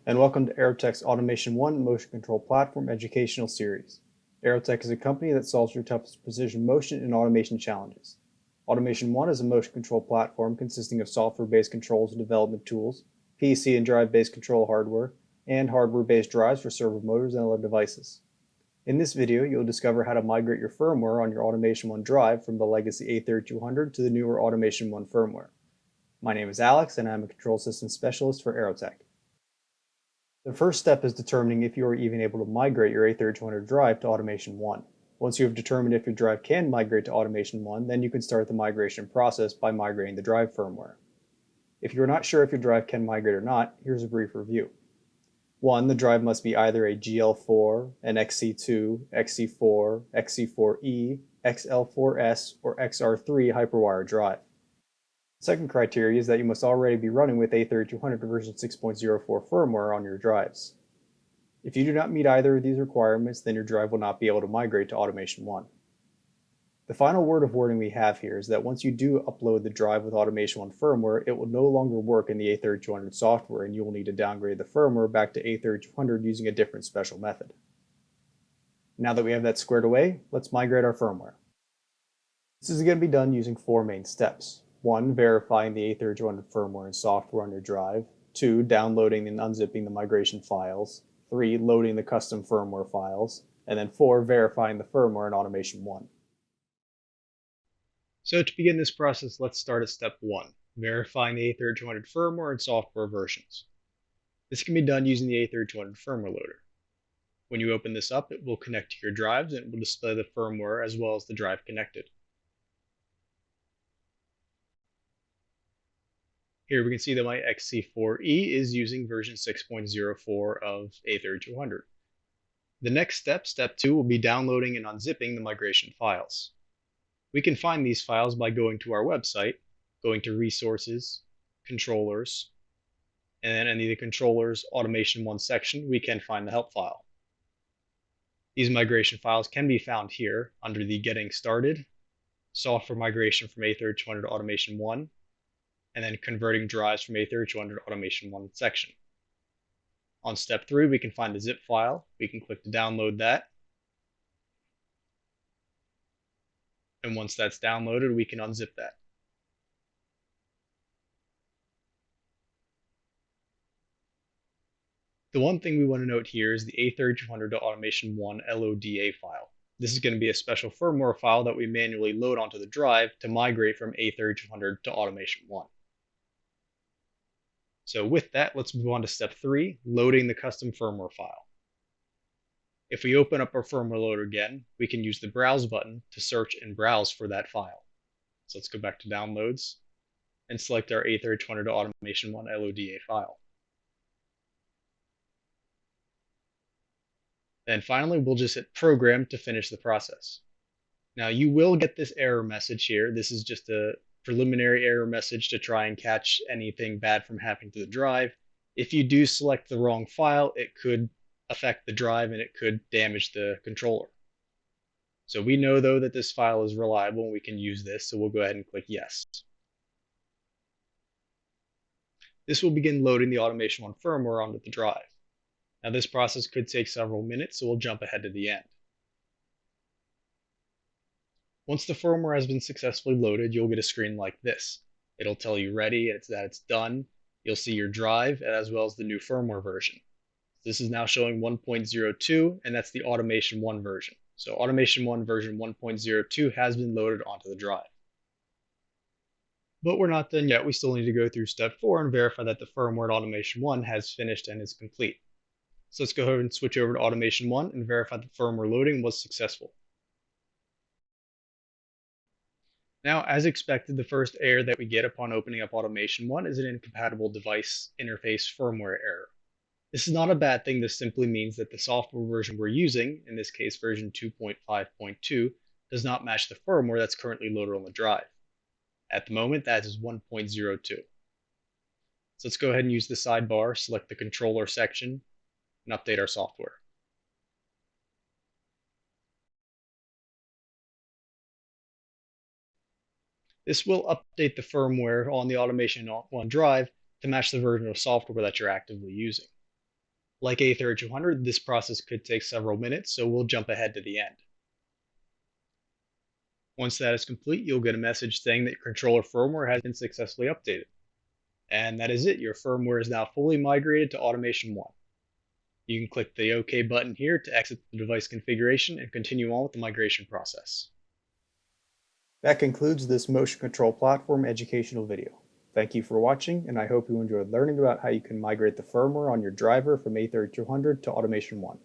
and welcome to Aerotech's Automation 1 Motion Control Platform Educational Series. Aerotech is a company that solves your toughest precision motion and automation challenges. Automation 1 is a motion control platform consisting of software-based controls and development tools, PC and drive-based control hardware, and hardware-based drives for servo motors and other devices. In this video, you'll discover how to migrate your firmware on your Automation 1 drive from the legacy A3200 to the newer Automation 1 firmware. My name is Alex, and I'm a control system specialist for Aerotech. The first step is determining if you are even able to migrate your A3200 drive to Automation 1. Once you have determined if your drive can migrate to Automation 1, then you can start the migration process by migrating the drive firmware. If you are not sure if your drive can migrate or not, here's a brief review. 1. The drive must be either a GL4, an XC2, XC4, XC4E, XL4S, or XR3 hyperwire drive. The second criteria is that you must already be running with A3200 version 6.04 firmware on your drives. If you do not meet either of these requirements, then your drive will not be able to migrate to Automation 1. The final word of warning we have here is that once you do upload the drive with Automation 1 firmware, it will no longer work in the A3200 software, and you will need to downgrade the firmware back to A3200 using a different special method. Now that we have that squared away, let's migrate our firmware. This is going to be done using 4 main steps. 1. Verifying the A3200 firmware and software on your drive. 2. Downloading and unzipping the migration files. 3. Loading the custom firmware files. And then 4. Verifying the firmware in Automation 1. So to begin this process, let's start at step 1, verifying the A3200 firmware and software versions. This can be done using the A3200 firmware loader. When you open this up, it will connect to your drives and it will display the firmware as well as the drive connected. Here we can see that my XC4E is using version 6.04 of A3200. The next step, step 2, will be downloading and unzipping the migration files. We can find these files by going to our website, going to Resources, Controllers, and then in the Controllers Automation 1 section, we can find the help file. These migration files can be found here under the Getting Started, Software Migration from A3200 to Automation 1, and then Converting Drives from A3200 to Automation 1 section. On step 3, we can find the zip file. We can click to download that. And once that's downloaded, we can unzip that. The one thing we want to note here is the A3200 to Automation 1 LODA file. This is going to be a special firmware file that we manually load onto the drive to migrate from A3200 to Automation 1. So with that, let's move on to step 3, loading the custom firmware file. If we open up our firmware loader again, we can use the Browse button to search and browse for that file. So let's go back to Downloads and select our A3200 to Automation 1 LODA file. Then finally, we'll just hit Program to finish the process. Now you will get this error message here. This is just a preliminary error message to try and catch anything bad from happening to the drive. If you do select the wrong file, it could affect the drive and it could damage the controller. So we know though that this file is reliable and we can use this, so we'll go ahead and click Yes. This will begin loading the Automation 1 firmware onto the drive. Now this process could take several minutes, so we'll jump ahead to the end. Once the firmware has been successfully loaded, you'll get a screen like this. It'll tell you ready, that it's done. You'll see your drive as well as the new firmware version. This is now showing 1.02, and that's the Automation 1 version. So Automation 1 version 1.02 has been loaded onto the drive. But we're not done yet. We still need to go through step 4 and verify that the firmware at Automation 1 has finished and is complete. So let's go ahead and switch over to Automation 1 and verify that firmware loading was successful. Now, as expected, the first error that we get upon opening up Automation 1 is an incompatible device interface firmware error. This is not a bad thing. This simply means that the software version we're using, in this case version 2.5.2, does not match the firmware that's currently loaded on the drive. At the moment, that is 1.02. So let's go ahead and use the sidebar, select the controller section, and update our software. This will update the firmware on the Automation 1 drive to match the version of software that you're actively using. Like A3200, this process could take several minutes, so we'll jump ahead to the end. Once that is complete, you'll get a message saying that your controller firmware has been successfully updated. And that is it. Your firmware is now fully migrated to Automation 1. You can click the OK button here to exit the device configuration and continue on with the migration process. That concludes this motion control platform educational video. Thank you for watching, and I hope you enjoyed learning about how you can migrate the firmware on your driver from A3200 to Automation 1.